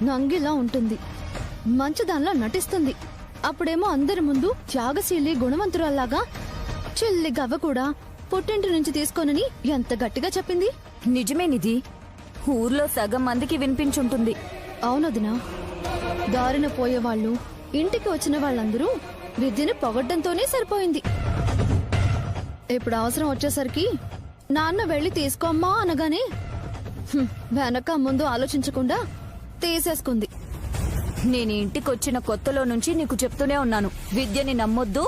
నంగిలా ఉంటుంది, మంచిదానిలా నటిస్తుంది. అప్పుడేమో అందరి ముందు త్యాగశీలి గుణవంతురాల్లాగా చెల్లి గవ్వ కూడా పుట్టింటి నుంచి తీసుకోనని ఎంత గట్టిగా చెప్పింది. నిజమే నిధి, ఊర్లో సగం మందికి వినిపించుంటుంది. అవునదినా, దారిన పోయేవాళ్ళు, ఇంటికి వచ్చిన వాళ్ళందరూ విద్యను పొగడ్డంతోనే సరిపోయింది. ఇప్పుడు అవసరం వచ్చేసరికి నాన్న వెళ్లి తీసుకోమ్మా అనగానే వెనక ముందు ఆలోచించకుండా తీసేసుకుంది. నేను ఇంటికొచ్చిన కొత్తలో నుంచి నీకు చెప్తూనే ఉన్నాను, విద్యని నమ్మొద్దు,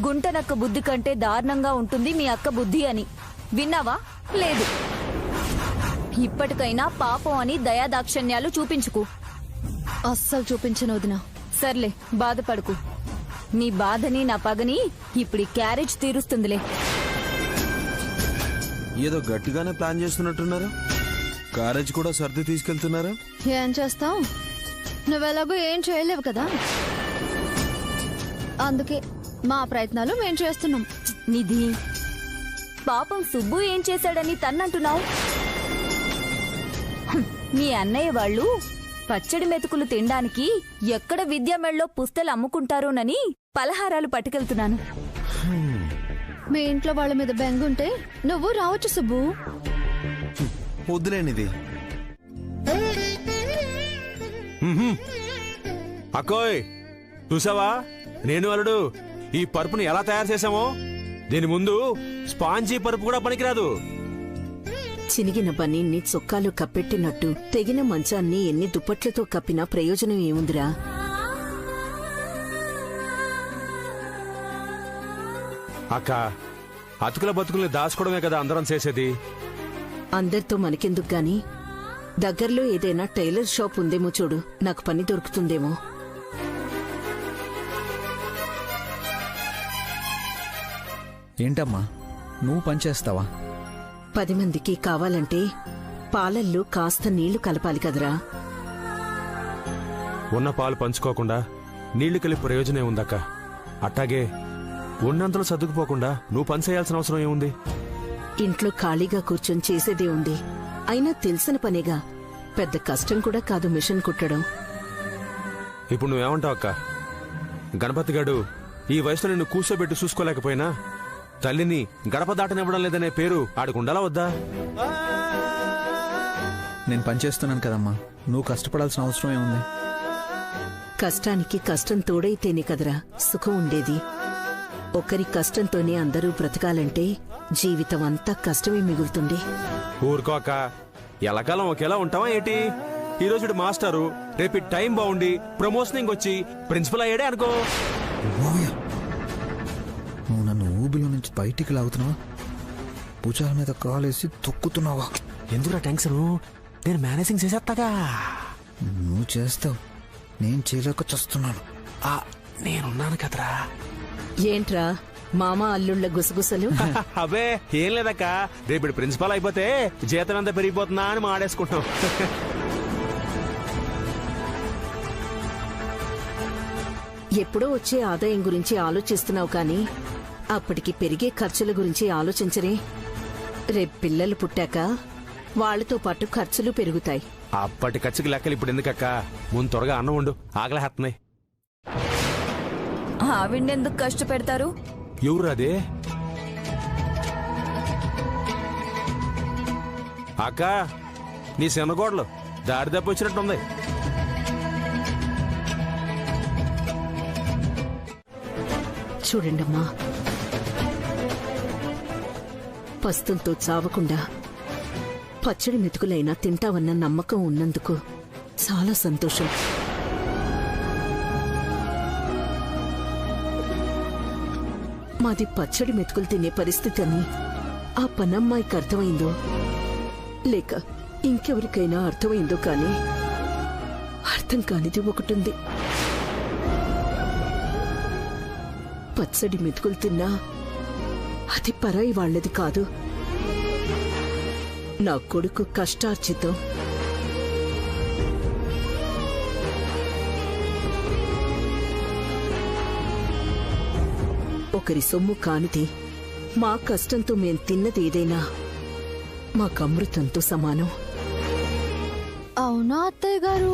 గుంటనక్క బుద్ధి కంటే దారుణంగా ఉంటుంది మీ అక్క బుద్ధి అని. విన్నావా? లేదు. ఇప్పటికైనా పాపం అని దయాదాక్షణ్యాలు చూపించుకు. అస్సలు చూపించను వదినా. సర్లే, బాధపడుకు. నీ బాధని నా పగని ఇప్పుడు క్యారేజ్ తీరుస్తుందిలే. ఏదో గట్టిగానే ప్లాన్ చేస్తున్నట్టున్నారు. క్యారేజ్ కూడా సర్ది తీసుకెళ్తున్నారా? ఏం చేస్తావు, నువ్వెలాగో ఏం చేయలేవు కదా, అందుకే మా ప్రయత్నాలు మేం చేస్తున్నాం. నిధి, పాపం సుబ్బు ఏం చేశాడని తన్నంటున్నావు? మీ అన్నయ్య వాళ్ళు పచ్చడి మెతుకులు తినడానికి ఎక్కడ విద్యామేళలో పుస్తలు అమ్ముకుంటారోనని పలహారాలు పట్టుకెళ్తున్నాను. మీ ఇంట్లో వాళ్ళ మీద బెంగుంటే నువ్వు రావచ్చు సుబ్బు. వద్దులేనిది. అక్కోయ్, చూసావా నేను అల్లుడు ఈ పరుపుని ఎలా తయారు చేశామో? దీని ముందు స్పాంజీ పరుపు కూడా పనికిరాదు. చినిగిన బనీన్ని చొక్కాలు కప్పెట్టినట్టు తెగిన మంచాన్ని ఎన్ని దుప్పట్లతో కప్పినా ప్రయోజనం ఏముందిరా? అక్క, అతుకుల బతుకుల్ని దాచుకోవడమే కదా అందరం చేసేది. అందరితో మనకెందుకు గాని, దగ్గర్లో ఏదైనా టైలర్ షాప్ ఉందేమో చూడు, నాకు పని దొరుకుతుందేమో. ఏంటమ్మా, నువ్వు పనిచేస్తావా? 10 మందికి కావాలంటే పాలల్లో కాస్త నీళ్లు కలపాలి కదరా. ఉన్న పాలు పంచుకోకుండా నీళ్లు కలిపి ప్రయోజనం ఉందక్క. అట్టాగే ఉన్నంతలో సర్దుకుపోకుండా నువ్వు పని చేయాల్సిన అవసరం ఏముంది? ఇంట్లో ఖాళీగా కూర్చొని చేసేదే ఉంది. అయినా తెలిసిన పనేగా, పెద్ద కష్టం కూడా కాదు మిషన్ కుట్టడం. ఇప్పుడు నువ్వేమంటావు అక్క? గణపతి గాడు ఈ వయసులో నిన్ను కూర్చోబెట్టి చూసుకోలేకపోయినా తల్లిని గడప దాటనివ్వడం లేదనే పేరు ఆడుకుండాలా వద్దా? నేను పనిచేస్తున్నాను కదమ్మా, నువ్వు కష్టపడాల్సిన అవసరం ఏముంది? కష్టానికి కష్టం తోడైతేనే కదరా సుఖం ఉండేది. ఒకరి కష్టంతోనే అందరూ బ్రతకాలంటే జీవితం అంతా కష్టమే మిగులుతుంది. ఊరుకో అక్క, ఎల్లకాలం ఒకేలా ఉంటావా ఏంటి? ఈ రోజు మాస్టరు, రేపు టైం బాగుండి ప్రమోషనింగ్ వచ్చి ప్రిన్సిపల్ అయ్యాడే అనుకో. నువ్వు నన్ను ఊబిలో నుంచి బయటికి లాగుతున్నావా? భుజాల మీద కాలేసి తొక్కుతున్నావా? ఎందుకురా టెన్షన్? నేను మేనేజింగ్ చేసేస్తాగా. నువ్వు చేస్తావు, నేను చేయలేక చస్తున్నాను. నేనున్నాను కదరా. ఏంట్రా మామ అల్లుళ్ళ గుసగుసలు? అవే ఏం లేదక్క, రేపు ప్రిన్సిపల్ అయిపోతే జీతం ఎంత పెరిగిపోతుందా అని మాడేసుకుంటాం. ఎప్పుడో వచ్చే ఆదాయం గురించి ఆలోచిస్తున్నావు కానీ అప్పటికి పెరిగే ఖర్చుల గురించి ఆలోచించరే. రేపు పిల్లలు పుట్టాక వాళ్లతో పాటు ఖర్చులు పెరుగుతాయి. అప్పటి ఖర్చుకి లెక్కలు ఇప్పుడు ఎందుకక్క? ముందు త్వరగా అన్నం వండు, ఆకలిహేస్తున్నాయి. ఆవిడెందుకు కష్టపెడతారు? ఎవరు అదే? అక్క, నీ శనగోడలు దారి దెబ్బ వచ్చినట్టుంది. చూడండమ్మా, పస్తులతో చావకుండా పచ్చడి మెతుకులైనా తింటావన్న నమ్మకం ఉన్నందుకు చాలా సంతోషం. మాది పచ్చడి మెతుకులు తినే పరిస్థితి అని ఆ పనమ్మాయికి అర్థమైందో లేక ఇంకెవరికైనా అర్థమైందో కానీ అర్థం కానిది ఒకటుంది. పచ్చడి మెతుకులు తిన్నా అది పరాయి వాళ్లది కాదు, నా కొడుకు కష్టార్జితం. ఒకరి సొమ్ము కానిది. మా కష్టంతో మేం తిన్నది ఏదైనా మాకు అమృతంతో సమానం. అవునా అత్తయ్య గారు?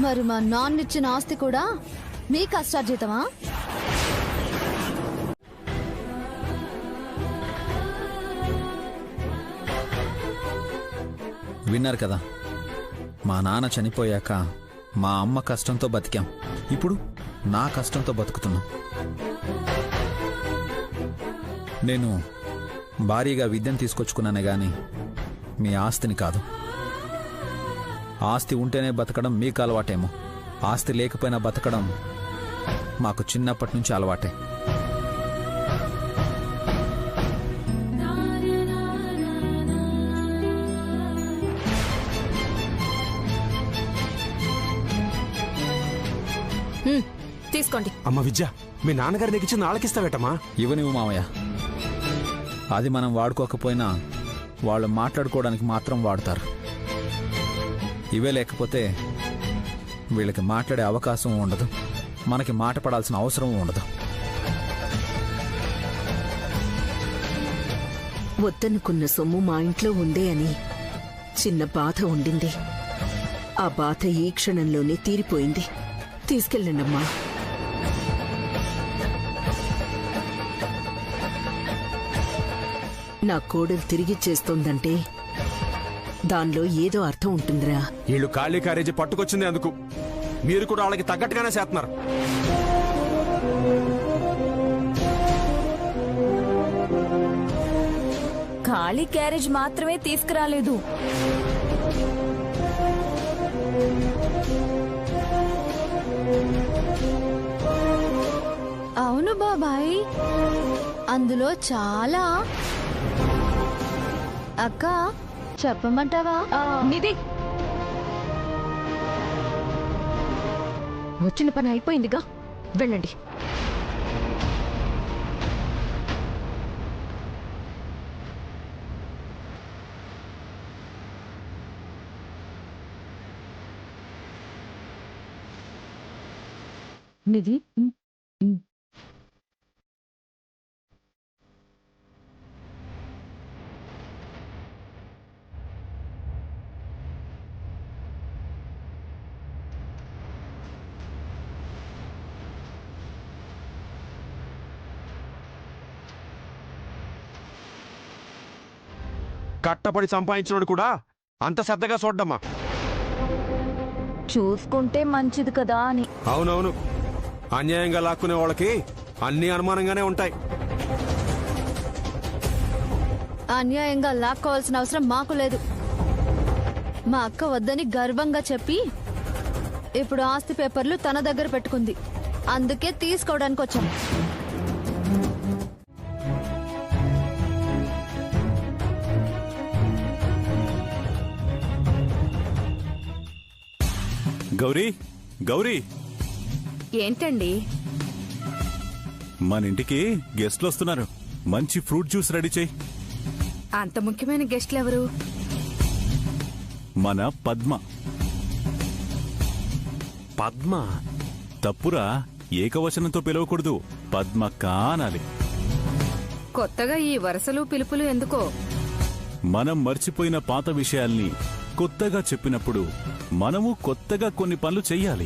మరి మా నాన్న ఇచ్చిన ఆస్తి కూడా మీ కష్టార్జితమా? విన్నారు కదా, మా నాన్న చనిపోయాక మా అమ్మ కష్టంతో బతికాం, ఇప్పుడు నా కష్టంతో బతుకుతున్నాం. నేను భారీగా విద్యను తీసుకొచ్చుకున్నానే గాని మీ ఆస్తిని కాదు. ఆస్తి ఉంటేనే బతకడం మీకు అలవాటేమో, ఆస్తి లేకపోయినా బతకడం మాకు చిన్నప్పటి నుంచి అలవాటే. తీసుకోండి. అమ్మ విద్య, మీ నాన్నగారి నీకు ఇచ్చింది ఆలకిస్తావేటమ్మా? ఇవ్వనివ్వు మామయ్య, అది మనం వాడుకోకపోయినా వాళ్ళు మాట్లాడుకోవడానికి మాత్రం వాడతారు. ఇవే లేకపోతే వీళ్ళకి మాట్లాడే అవకాశం ఉండదు, మనకి మాట పడాల్సిన అవసరం ఉండదు. వద్దనుకున్న సొమ్ము మా ఇంట్లో ఉందే అని చిన్న బాధ ఉండింది. ఆ బాధ ఈ క్షణంలోనే తీరిపోయింది. తీసుకెళ్ళండమ్మా. నా కోడలు తిరిగిచ్చేస్తోందంటే దానిలో ఏదో అర్థం ఉంటుందిరా. వీళ్ళు ఖాళీ క్యారేజీ పట్టుకొచ్చింది అందుకు, మీరు కూడా వాళ్ళకి తగ్గట్టుగానే చేస్తున్నారు. ఖాళీ క్యారేజ్ మాత్రమే తీసుకురాలేదు. అవును బాబాయ్, అందులో చాలా. అక్క చెప్పమంటావా? నిధి, వచ్చిన పని అయిపోయిందిగా, వెళ్ళండి. నిధి, కట్టపడి సంపాదించినోడు కూడా అంత శ్రద్ధగా చూడ్డమ్మా. చూసుకుంటే మంచిది కదా అని. అవునవును, అన్యాయంగా లాక్కునే వాళ్ళకి అన్ని అనుమానంగానే ఉంటాయి. అన్యాయంగా లాక్కోవాల్సిన అవసరం మాకు లేదు. మా అక్క వద్దని గర్వంగా చెప్పి ఇప్పుడు ఆస్తి పేపర్లు తన దగ్గర పెట్టుకుంది, అందుకే తీసుకోవడానికి వచ్చాం. గౌరీ, గౌరీ, ఏంటండి? మన ఇంటికి గెస్ట్లు వస్తున్నారు. మంచి ఫ్రూట్ జ్యూస్ రెడీ చేయి. అంత ముఖ్యమైన గెస్ట్లు ఎవరు? మన పద్మ. పద్మ? తప్పురా, ఏకవచనంతో పిలవకూడదు, పద్మక్క అనాలి. కొత్తగా ఈ వరసలు పిలుపులు ఎందుకో? మనం మర్చిపోయిన పాత విషయాల్ని కొత్తగా చెప్పినప్పుడు మనము కొత్తగా కొన్ని పనులు చెయ్యాలి.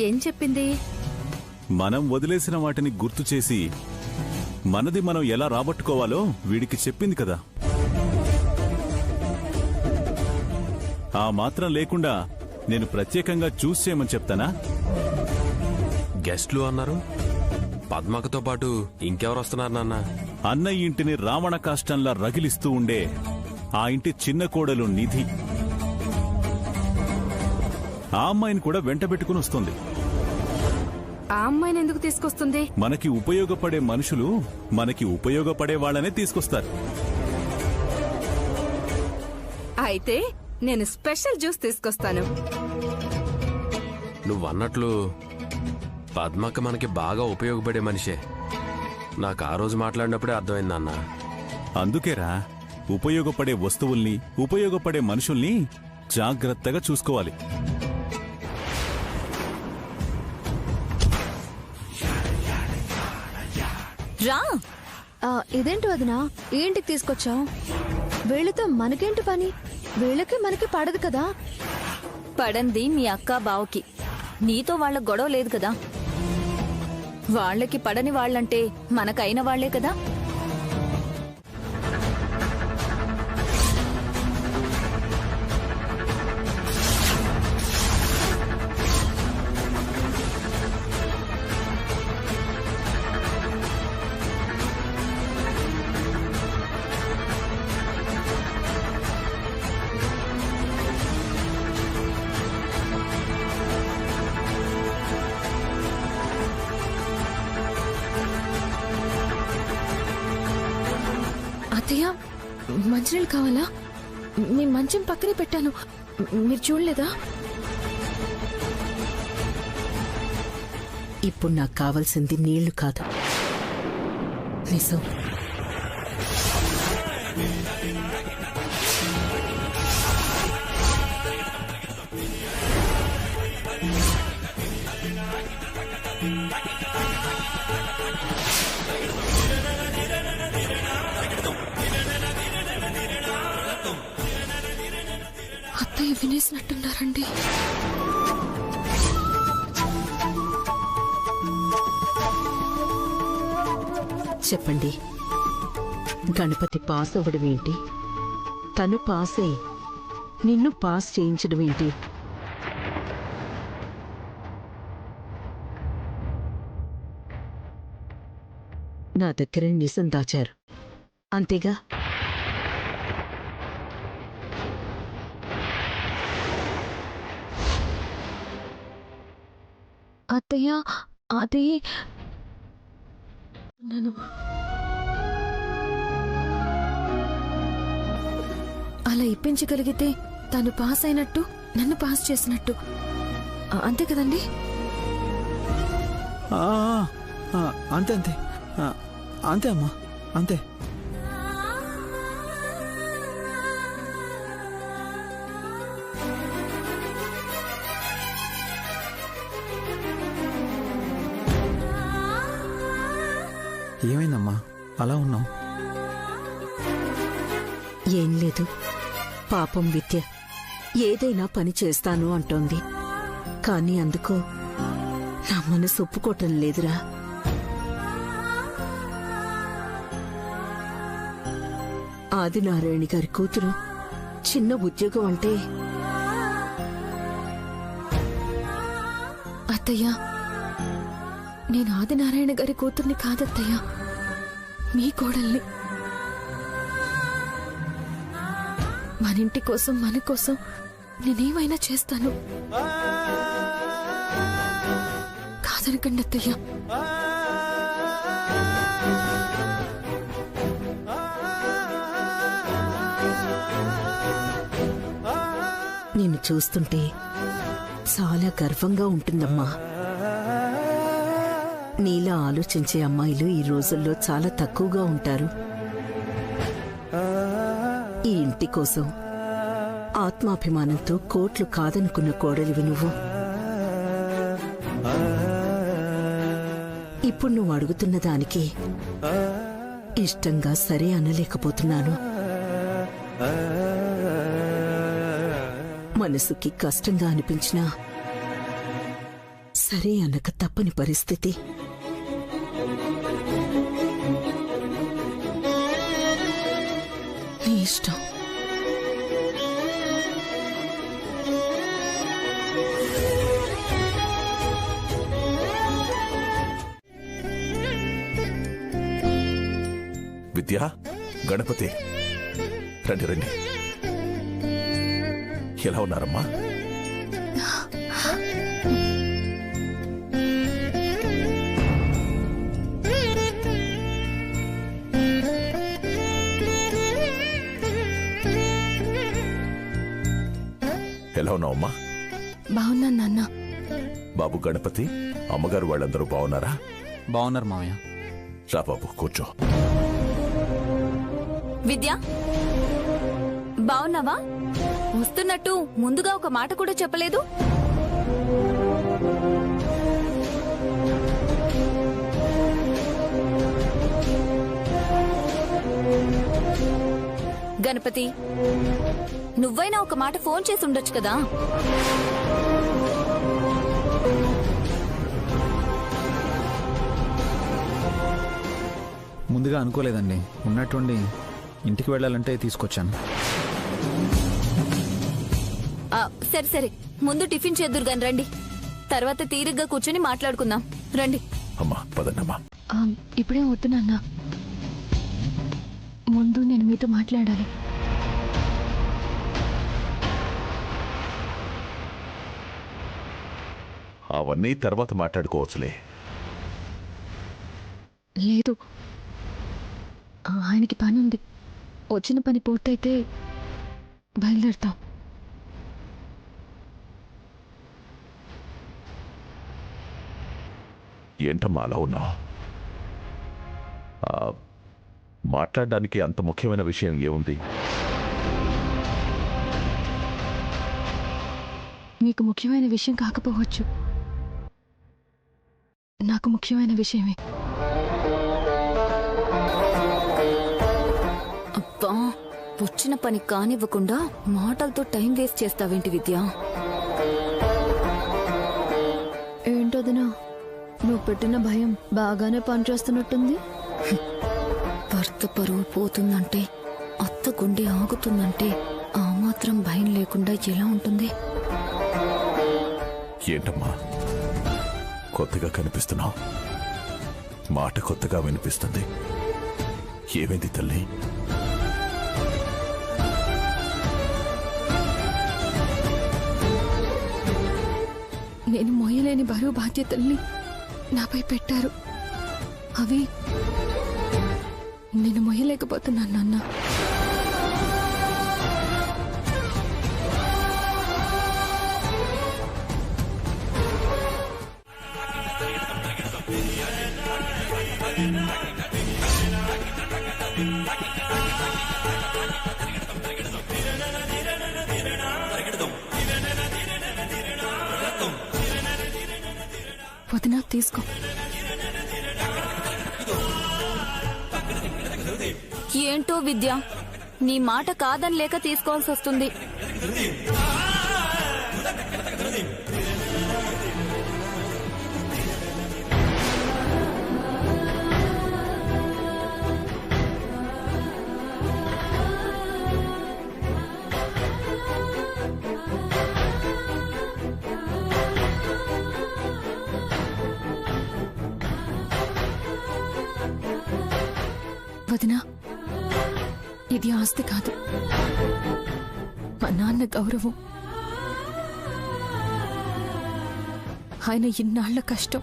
ఏం చెప్పింది? మనం వదిలేసిన వాటిని గుర్తు చేసి మనది మనం ఎలా రాబట్టుకోవాలో వీడికి చెప్పింది కదా. ఆ మాత్రం లేకుండా నేను ప్రత్యేకంగా చూస్ చేయమని చెప్తానా? గెస్ట్లు అన్నారు, పద్మకతో పాటు ఇంకెవరు వస్తున్నారు నాన్న? అన్నయ్య ఇంటిని రావణ కాష్టంలా రగిలిస్తూ ఉండే ఆ ఇంటి చిన్న కోడలు నిధి. ఆ అమ్మాయిని కూడా వెంటబెట్టుకుని వస్తుంది. ఆ అమ్మాయిని ఎందుకు తీసుకొస్తుంది? మనకి ఉపయోగపడే మనుషులు మనకి ఉపయోగపడే వాళ్ళనే తీసుకొస్తారు. అయితే నేను స్పెషల్ జ్యూస్ తీసుకొస్తాను. నువ్వన్నట్లు పద్మక్క మనకి బాగా ఉపయోగపడే మనిషే. నాకు ఆ రోజు మాట్లాడినప్పుడే అర్థమైంది నాన్న. అందుకేరా, ఉపయోగపడే వస్తువుల్ని, ఉపయోగపడే మనుషుల్ని జాగ్రత్తగా చూసుకోవాలి. రా. ఇదేంటి వదినా, ఏంటికి తీసుకొచ్చావు? వీళ్ళతో మనకేంటి పని? వీళ్ళకి మనకి పడదు కదా. పడంది మీ అక్క బావకి. నీతో వాళ్ళ గొడవ లేదు కదా. వాళ్ళకి పడని వాళ్ళంటే మనకైన వాళ్లే కదా. అత్తయ్య, మంచినీళ్ళు కావాలా? మీ మంచం పక్కనే పెట్టాను, మీరు చూడలేదా? ఇప్పుడు నాకు కావాల్సింది నీళ్లు కాదు, నిజం. అత్తయ్య వినేసినట్టున్నారండి. చెప్పండి, గణపతి పాస్ అవ్వడం ఏంటి? తను పాసే నిన్ను పాస్ చేయించడం ఏంటి? నా దగ్గర నిజం దాచారు, అంతేగా? అత్తయ్య, అది నన్ను అలా ఇప్పించగలిగితే తను పాస్ అయినట్టు, నన్ను పాస్ చేసినట్టు, అంతే కదండి? ఆ, ఆ, అంతే అంతే. ఆ, అంతే అమ్మా, అంతే. ఏమైందమ్మా అలా ఉన్నావు? ఏం లేదు, పాపం విద్య ఏదైనా పని చేస్తాను అంటోంది, కానీ అందుకు నా మనసు ఒప్పుకోవటం లేదురా. ఆదినారాయణ గారి కూతురు చిన్న ఉద్యోగం అంటే అత్తయ్య, నేను ఆదినారాయణ గారి కూతుర్ని కాదత్తయ్య, మీ కోడల్ని. మన ఇంటి కోసం, మన కోసం నేనేమైనా చేస్తాను, కాదనకండి అత్తయ్య. నిన్ను చూస్తుంటే చాలా గర్వంగా ఉంటుందమ్మా. నీలా ఆలోచించే అమ్మాయిలు ఈ రోజుల్లో చాలా తక్కువగా ఉంటారు. ఈ ఇంటి కోసం ఆత్మాభిమానంతో కోట్లు కాదనుకున్న కోడలివి నువ్వు. ఇప్పుడు నువ్వు అడుగుతున్న దానికి ఇష్టంగా సరే అనలేకపోతున్నాను. మనసుకి కష్టంగా అనిపించినా సరే అనక తప్పని పరిస్థితి. నీ ఇష్టం. విద్యా, గణపతి, రండి రండి. ఎలా ఉన్నారమ్మా? ఎలా ఉన్నావమ్మా? బాగున్నాను నాన్న. బాబు గణపతి, అమ్మగారు వాళ్ళందరూ బాగున్నారా? బాగున్నారు మావయ్య. రా బాబు, కూర్చో. విద్య, బావున్నావా? వస్తున్నట్టు ముందుగా ఒక మాట కూడా చెప్పలేదు. గణపతి గణపతి, నువ్వైనా ఒక మాట ఫోన్ చేసి ఉండొచ్చు కదా. ముందుగా అనుకోలేదండి. ఉన్నట్టుండి ఇంటికి వెళ్ళాలంటే తీసుకొచ్చాను. సరే సరే, ముందు టిఫిన్ చేద్దురు గాని రండి. తర్వాత తీరిగ్గా కూర్చొని మాట్లాడుకుందాం రండి. అమ్మా పదన్నమ్మా. ఇప్పుడే వద్దు నాన్న, ముందు నేను మీతో మాట్లాడాలి. అవన్నీ తర్వాత మాట్లాడుకోవచ్చులే. లేదు, ఆయనకి పని ఉంది. వచ్చిన పని పూర్తయితే బయలుదేరుతాం. ఏంటమ్మా అలా ఉన్నావు? మాట్లాడడానికి అంత ముఖ్యమైన విషయం ఏముంది? మీకు ముఖ్యమైన విషయం కాకపోవచ్చు, నాకు ముఖ్యమైన విషయమే. అబ్బా, వచ్చిన పని కానివ్వకుండా మాటలతో టైం వేస్ట్ చేస్తావేంటి విద్య? ఏంటోదినా, నువ్వు పెట్టిన భయం బాగానే పనిచేస్తున్నట్టుంది. భర్త పరువు పోతుందంటే, అత్త గుండె ఆగుతుందంటే ఆ మాత్రం భయం లేకుండా ఎలా ఉంటుంది? ఏంటమ్మా కొత్తగా కనిపిస్తున్నావు? మాట కొత్తగా వినిపిస్తుంది. ఏమైంది తల్లి? నేను మోయలేని బరువు బాధ్యతల్ని నాపై పెట్టారు. అవి నేను మోయలేకపోతున్నాను నాన్న. వదినా, తీసుకో. ఏంటో విద్య, నీ మాట కాదని లేక తీసుకోవాల్సి వస్తుంది. వదినా, ఇది ఆస్తి కాదు, మా నాన్న గౌరవం. ఆయన ఇన్నాళ్ల కష్టం.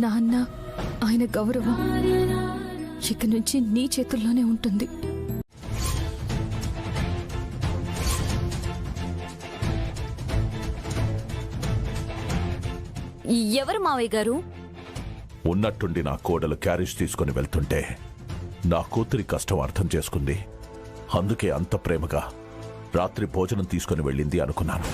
నాన్న, ఆయన గౌరవం ఇక నుంచి నీ చేతుల్లోనే ఉంటుంది. ఎవరు మావయ్య గారు? ఉన్నట్టుండి నా కోడలు క్యారేజ్ తీసుకుని వెళ్తుంటే నా కూతురి కష్టం అర్థం చేసుకుంది. అందుకే అంత ప్రేమగా రాత్రి భోజనం తీసుకుని వెళ్ళింది అనుకున్నాను.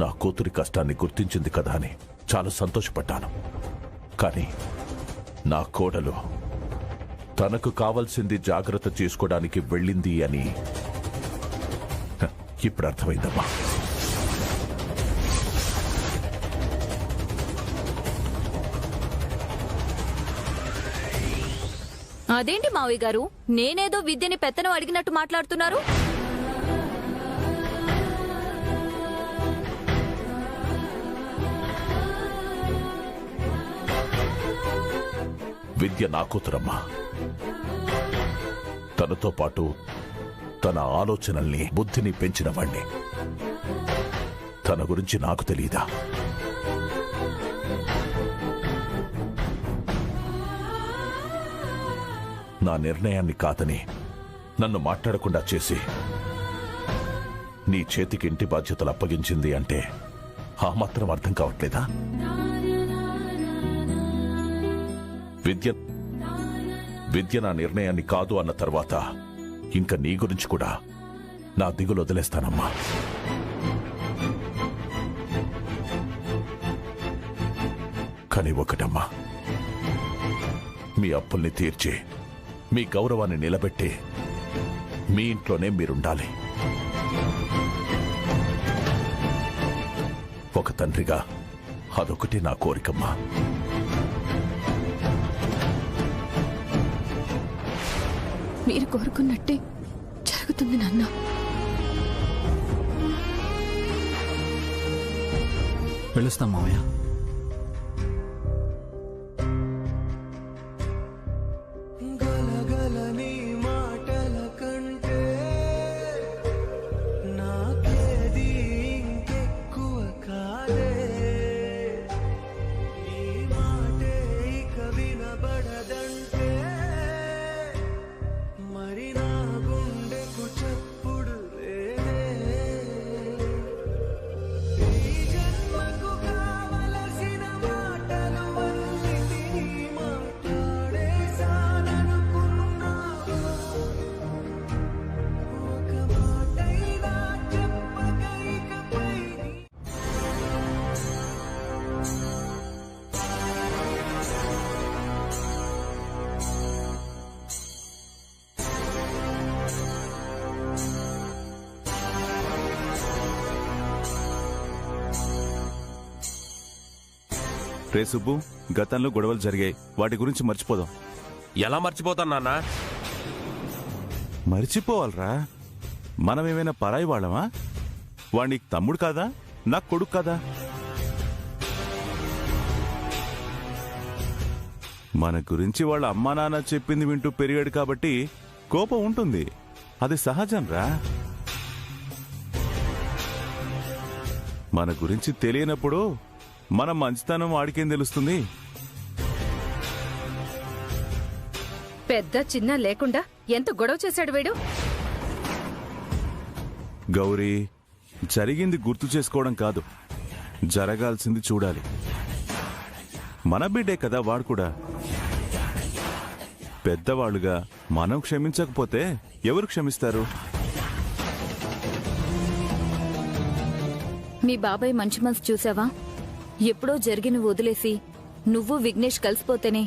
నా కూతురి కష్టాన్ని గుర్తించింది కదా అని చాలా సంతోషపడ్డాను. కానీ నా కోడలు తనకు కావలసింది జాగ్రత్త చేసుకోవడానికి వెళ్ళింది అని ఇప్పుడు అర్థమైందమ్మా. అదేంటి మావయ్య గారు, నేనేదో విద్యని పెత్తనం అడిగినట్టు మాట్లాడుతున్నారు? విద్య నా కూతురమ్మా. తనతో పాటు తన ఆలోచనల్ని బుద్ధిని పెంచిన వాణ్ణి. తన గురించి నాకు తెలీదా? నా నిర్ణయాన్ని కాదని నన్ను మాట్లాడకుండా చేసి నీ చేతికి ఇంటి బాధ్యతలు అప్పగించింది అంటే ఆ మాత్రం అర్థం కావట్లేదా? విద్య నా నిర్ణయాన్ని కాదు అన్న తర్వాత ఇంకా నీ గురించి కూడా నా దిగులు వదిలేస్తానమ్మా. కానీ ఒకటమ్మా, మీ అప్పుల్ని తీర్చి మీ గౌరవాన్ని నిలబెట్టి మీ ఇంట్లోనే మీరుండాలి. ఒక తండ్రిగా అదొకటి నా కోరికమ్మా. మీరు కోరుకున్నట్టే జరుగుతుంది నాన్న. పిలుస్తాం మామయ్య. రే సుబ్బు, గతంలో గొడవలు జరిగాయి, వాటి గురించి మర్చిపోదాం. ఎలా మర్చిపోతాను నాన్న? మర్చిపోవాలరా? మనమేమైనా పరాయి వాళ్ళమా? వాడు నీకు తమ్ముడు కాదా, నాకు కొడుకు కాదా? మన గురించి వాళ్ళ అమ్మా నాన్న చెప్పింది వింటూ పెరిగాడు కాబట్టి కోపం ఉంటుంది, అది సహజంరా. మన గురించి తెలియనప్పుడు మన మంచితనం వాడికేం తెలుస్తుంది? పెద్ద చిన్న లేకుండా ఎంత గొడవ చేశాడు వీడు. గౌరీ, జరిగింది గుర్తు చేసుకోవడం కాదు, జరగాల్సింది చూడాలి. మన బిడ్డే కదా వాడు కూడా. పెద్దవాళ్ళుగా మనం క్షమించకపోతే ఎవరు క్షమిస్తారు? మీ బాబాయ్ మంచి మనసు చూసావా? ఎప్పుడో జరిగిన వదిలేసి నువ్వు విఘ్నేష్ కలిసిపోతేనే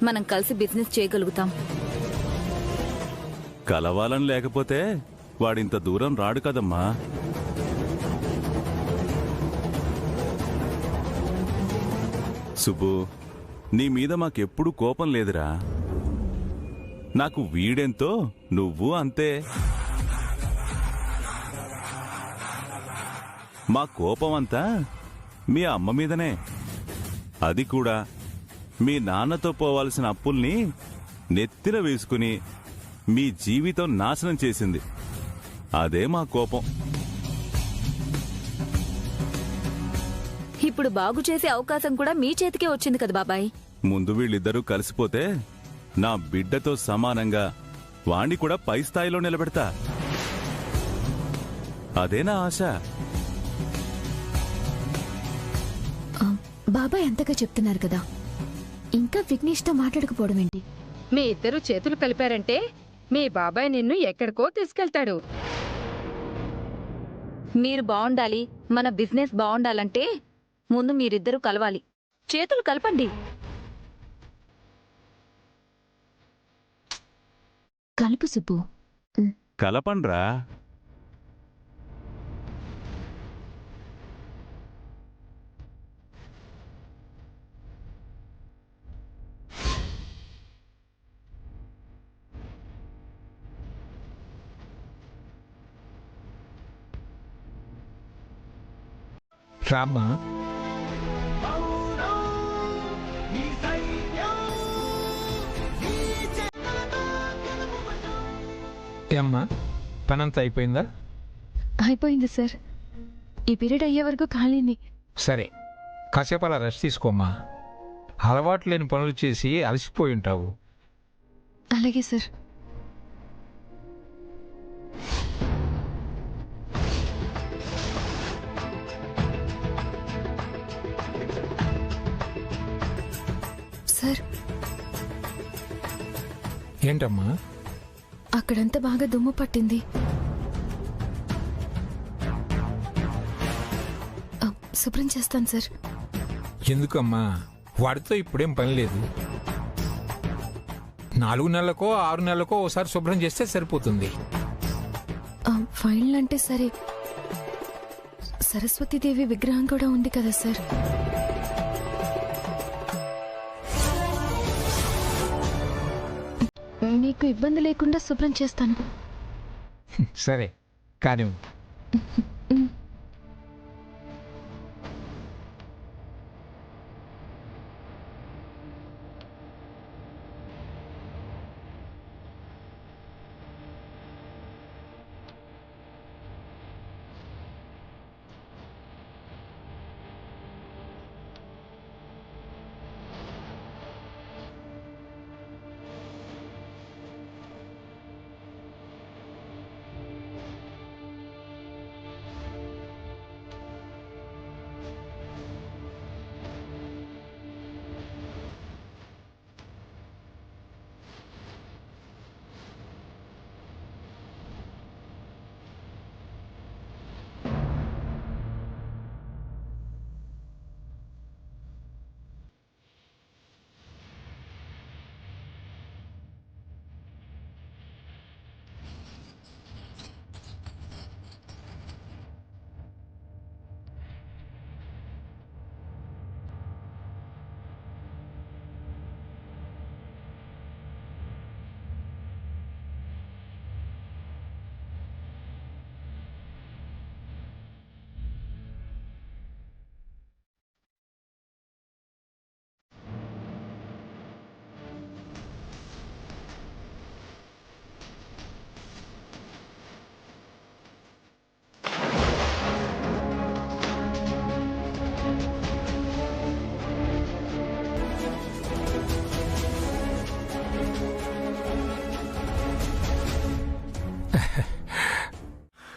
మనం కలిసి బిజినెస్ చేయగలుగుతాం. కలవాలని లేకపోతే వాడింత దూరం రాడు కదమ్మా. సుబ్బు, నీ మీద మాకెప్పుడు కోపం లేదురా. నాకు వీడెంతో నువ్వు అంతే. మా కోపమంతా మీ అమ్మ మీదనే. అది కూడా మీ నాన్నతో పోవాల్సిన అప్పుల్ని నెత్తిన వేసుకుని మీ జీవితం నాశనం చేసింది. అదే మా కోపం. ఇప్పుడు బాగు చేసే అవకాశం కూడా మీ చేతికే వచ్చింది కదా బాబాయ్. ముందు వీళ్ళిద్దరూ కలిసిపోతే నా బిడ్డతో సమానంగా వాణ్ణి కూడా పై స్థాయిలో నిలబెడతా. అదే నా ఆశ. బాబాయ్ అంతగా చెప్తున్నారు కదా, ఇంకా విఘ్నేష్ తో మాట్లాడకపోవడం ఏంటి? మీ ఇద్దరు చేతులు కలిపారంటే మీ బాబాయ్ నిన్ను ఎక్కడికో తీసుకెళ్తాడు. మీరు బాగుండాలి, మన బిజినెస్ బాగుండాలంటే ముందు మీరిద్దరూ కలవాలి. చేతులు కలపండి. కలుపు సుబ్బు. కలపండ్రా. రామ్మా. ఏమ్మా, పనంతా అయిపోయిందా? అయిపోయింది సార్. ఈ పీరియడ్ అయ్యే వరకు ఖాళీని. సరే, కాసేపు అలా రెస్ట్ తీసుకోమ్మా. అలవాటు లేని పనులు చేసి అలసిపోయి ఉంటావు. అలాగే సార్. సార్, ఏంటమ్మా? అక్కడంతా బాగా దుమ్ము పట్టింది. శుభ్రం చేస్తాను సార్. ఎందుకమ్మా? వాడితో ఇప్పుడేం పని లేదు. 4 నెలలకో 6 నెలలకో ఓసారి శుభ్రం చేస్తే సరిపోతుంది. ఫైల్ అంటే సరే, సరస్వతీదేవి విగ్రహం కూడా ఉంది కదా సార్. మీకు ఇబ్బంది లేకుండా శుభ్రం చేస్తాను. సరే కానీ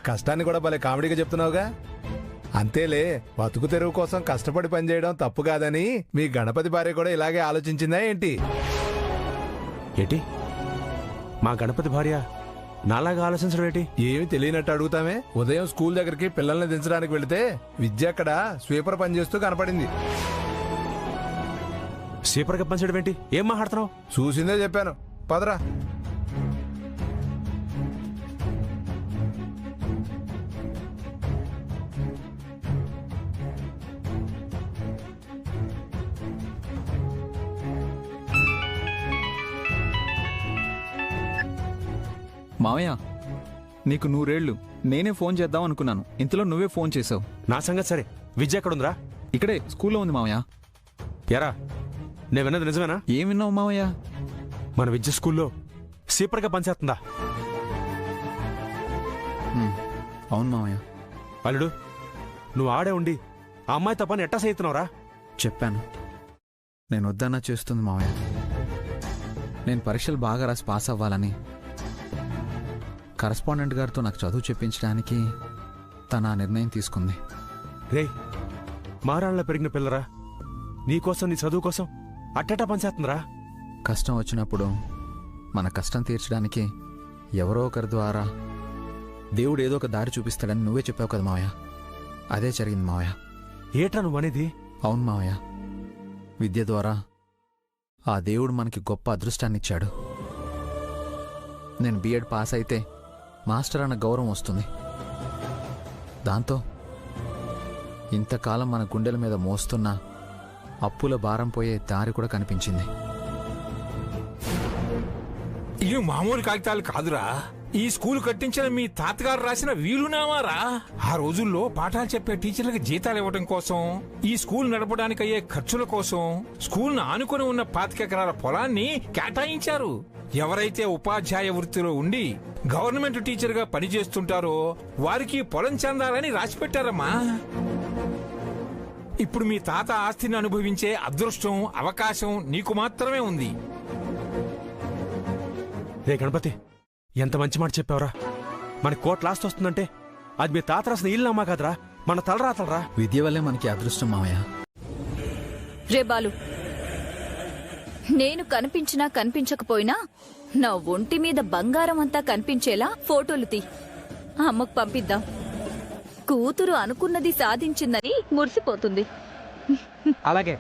కష్టాన్ని కూడా భలే కామెడీగా చెప్తున్నావుగా. అంతేలే, బతుకు తెరువు కోసం కష్టపడి పనిచేయడం తప్పు కాదని మీ గణపతి భార్య కూడా ఇలాగే ఆలోచించిందా ఏంటి? ఏంటి మా గణపతి భార్య నాలాగా ఆలోచించడం ఏంటి? ఏమి తెలియనట్టు అడుగుతామే. ఉదయం స్కూల్ దగ్గరికి పిల్లల్ని దించడానికి వెళితే విద్య అక్కడ స్వీపర్ పనిచేస్తూ కనపడింది. సీపర్గా పనిచేయడం ఏంటి? ఏం మాట్లాడుతున్నావు? చూసిందే చెప్పాను, పదరా. మావయ్య, నీకు 100 ఏళ్ళు. నేనే ఫోన్ చేద్దాం అనుకున్నాను, ఇంతలో నువ్వే ఫోన్ చేసావు. నా సంగతి సరే, విద్య ఎక్కడుందిరా? ఇక్కడే స్కూల్లో ఉంది మావయ్య. ఎరా, నేను విన్నది నిజమేనా? ఏం విన్నావు మావయ్య? మన విద్య స్కూల్లో సీపర్గా పనిచేస్తుందా? అవును మావయ్య. అల్లుడు, నువ్వు ఆడే ఉండి ఆ అమ్మాయితో పని ఎట్టా చేస్తున్నావురా? చెప్పాను, నేను వద్దన్నా చేస్తుంది మావయ్య. నేను పరీక్షలు బాగా రాసి పాస్ అవ్వాలని కరస్పాండెంట్ గారితో నాకు చదువు చెప్పించడానికి తన నిర్ణయం తీసుకుంది. రే, మారాళ్ళ పెరిగిన పిల్లరా, నీకోసం నీ చదువు కోసం అట్టటా పనిచేస్తుందిరా. కష్టం వచ్చినప్పుడు మన కష్టం తీర్చడానికి ఎవరో ఒకరి ద్వారా దేవుడు ఏదో ఒక దారి చూపిస్తాడని నువ్వే చెప్పావు కదా మావయ్య. అదే జరిగింది మావయ్య. ఏట్రా నువ్వు అనేది? అవును మావయ్య, విద్య ద్వారా ఆ దేవుడు మనకి గొప్ప అదృష్టాన్ని ఇచ్చాడు. నేను బిఎడ్ పాస్ అయితే మాస్టర్ అన్న గౌరవం వస్తుంది. దాంతో ఇంతకాలం మన గుండెల మీద మోస్తున్న అప్పుల భారం పోయే దారి కూడా కనిపించింది. ఇవి మామూలు కాగితాలు కాదురా. ఈ స్కూల్ కట్టించిన మీ తాతగారు రాసిన వీలునామారా. ఆ రోజుల్లో పాఠాలు చెప్పే టీచర్లకు జీతాలు ఇవ్వడం కోసం, ఈ స్కూల్ నడపడానికి అయ్యే ఖర్చుల కోసం స్కూల్ను ఆనుకుని ఉన్న 25 ఎకరాల పొలాన్ని కేటాయించారు. ఎవరైతే ఉపాధ్యాయ వృత్తిలో ఉండి గవర్నమెంట్ టీచర్ గా పనిచేస్తుంటారో వారికి పొలం చెందాలని రాసిపెట్టారమ్మా. ఇప్పుడు మీ తాత ఆస్తిని అనుభవించే అదృష్టం, అవకాశం నీకు మాత్రమే ఉంది. రే గణపతి, ఎంత మంచి మాట చెప్పావురా. మన కోట్ల ఆస్తి వస్తుందంటే అది మీ తాత రాసిన ఇల్లమ్మా కాదురా, మన తలరాతలరా. విద్య వల్లే మనకి అదృష్టం మావయ్య. రే బాలు, నేను కనిపించినా కనిపించకపోయినా నా ఒంటి మీద బంగారం అంతా కనిపించేలా ఫోటోలు తీ, అమ్మకు పంపిద్దాం. కూతురు అనుకున్నది సాధించిందని మురిసిపోతుంది. అలాగే.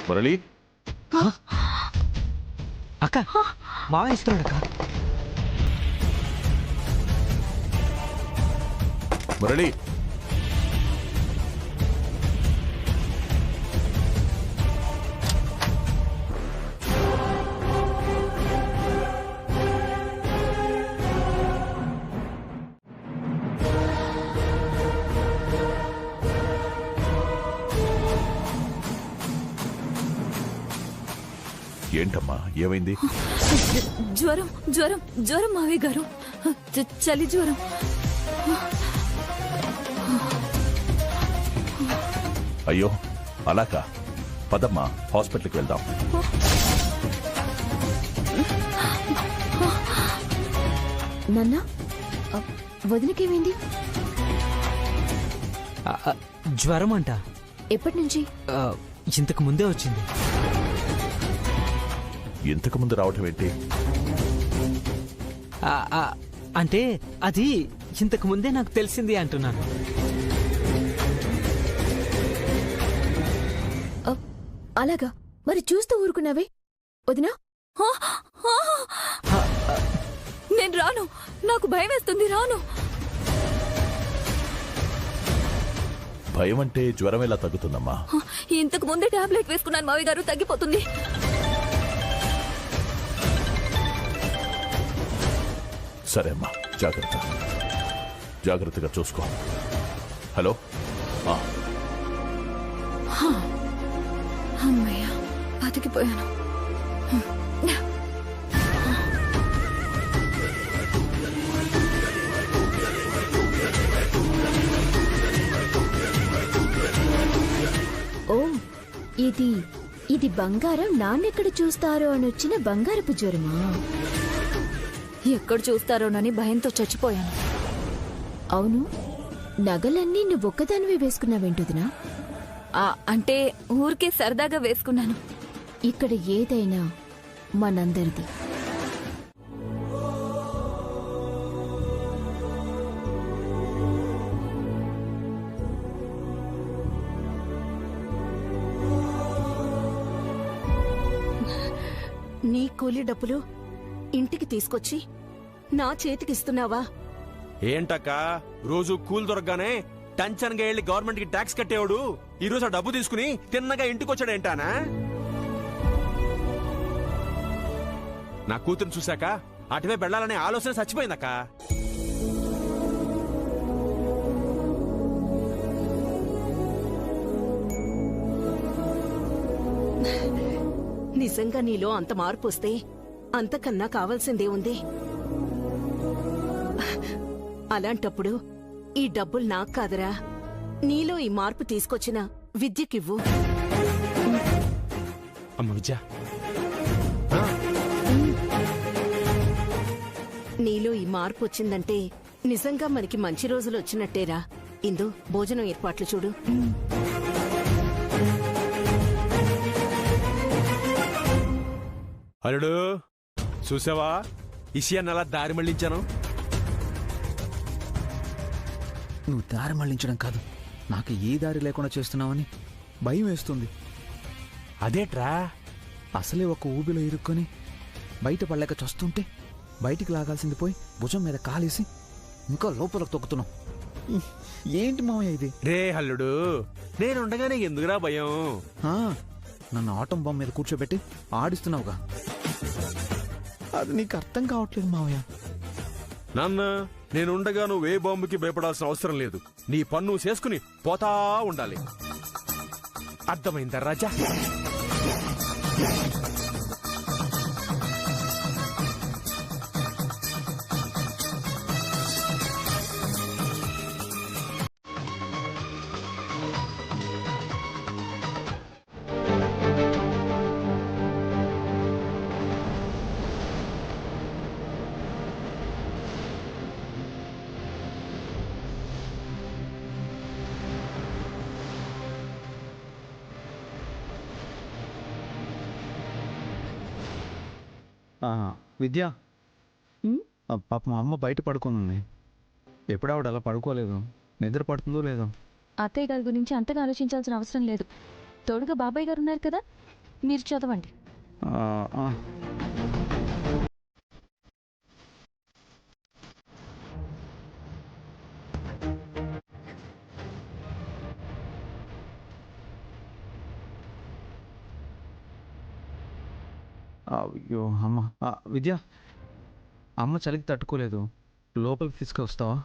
మురళి అక్క మావయ్య ఇస్తున్నాడు అక్క. మురళి ఏంటమ్మా ఏమైంది? జ్వరం జ్వరం జ్వరం మావయ్య గారు, చలి జ్వరం. అయ్యో అలాగా, పదమ్మా హాస్పిటల్కి వెళ్దాం. నాన్న, వదినకేమైంది? జ్వరం అంట. ఎప్పటి నుంచి? ఇంతకు ముందే వచ్చింది. ఇంతకు ముందు రావటం ఏంటి? అంటే అది ఇంతకు ముందే నాకు తెలిసింది అంటున్నాను. అలాగా, మరి చూస్తూ ఊరుకున్నావే వదినా? నేను రాను, నాకు భయం వేస్తుంది, రాను. భయం అంటే జ్వరం ఎలా తగ్గుతుందమ్మా? ఇంతకు ముందే టాబ్లెట్ వేసుకున్నాను మావయ్య గారు, తగ్గిపోతుంది. సరే అమ్మా, జాగ్రత్తగా చూసుకో. హలో, అమ్మయ్య, బతికిపోయాను. ఓ, ఇది బంగారం నాన్నెక్కడ చూస్తారో అని వచ్చిన బంగారపు జ్వరమా? ఎక్కడ చూస్తారోనని భయంతో చచ్చిపోయాను. అవును, నగలన్నీ నువ్వొక్కదానివే వేసుకున్నావేంటుదినా? అంటే ఊరికే సరదాగా వేసుకున్నాను. ఇక్కడ ఏదైనా మనందరిది. నీ కూలీ డబ్బులు ఇంటికి తీసుకొచ్చి నా చేతికిస్తున్నావా? ఏంటక్క రోజు కూల్ దొరకగానే టెన్షన్ గా వెళ్ళి గవర్నమెంట్ కి ట్యాక్స్ కట్టేవాడు ఈ రోజు ఆ డబ్బు తీసుకుని తిన్నగా ఇంటికి వచ్చాడేంటానా? నా కూతురు చూశాక అటువే వెళ్ళాలనే ఆలోచన చచ్చిపోయిందక్క. నిజంగా నీలో అంత మార్పు వస్తే అంతకన్నా కావాల్సిందే ఉంది. అలాంటప్పుడు ఈ డబ్బులు నాకు కాదురా, నీలో ఈ మార్పు తీసుకొచ్చిన విద్యకివ్వు. అమ్మ విద్య, నీలో ఈ మార్పు వచ్చిందంటే నిజంగా మనకి మంచి రోజులు వచ్చినట్టేరా. ఇందు, భోజనం ఏర్పాట్లు చూడు. అల్లుడు చూసావా ఇషియాన్ని అలా దారి మళ్లించాను? నువ్వు దారి మళ్లించడం కాదు, నాకు ఏ దారి లేకుండా చేస్తున్నావని భయం వేస్తుంది. అదేట్రా, అసలే ఒక ఊబిలో ఇరుక్కొని బయట పడలేక చస్తుంటే బయటికి లాగాల్సింది పోయి భుజం మీద కాలేసి ఇంకా లోపలకు తొక్కుతున్నావు. ఏంటి మావయ్య ఇది? రే అల్లుడు, నేనుండగానే ఎందుకురా భయం? నన్ను ఆటం బాంబు మీద కూర్చోబెట్టి ఆడిస్తున్నావుగా, అది నీకు అర్థం కావట్లేదు మావయ్య. నాన్న, నేనుండగా నువ్వు ఏ బాంబుకి భయపడాల్సిన అవసరం లేదు. నీ పన్ను చేసుకుని పోతా ఉండాలి. అర్థమైందా రాజా? విద్య, పాప మా అమ్మ బయట పడుకుంది. ఎప్పుడు ఆవిడ అలా పడుకోలేదు, నిద్ర పడుతుందో లేదో. అత్తయ్య గారి గురించి అంతగా ఆలోచించాల్సిన అవసరం లేదు. తోడుగా బాబాయ్ గారు ఉన్నారు కదా, మీరు చదవండి. అయ్యో అమ్మ. విద్య, అమ్మ చలికి తట్టుకోలేదు, లోపలికి తీసుకొస్తావా?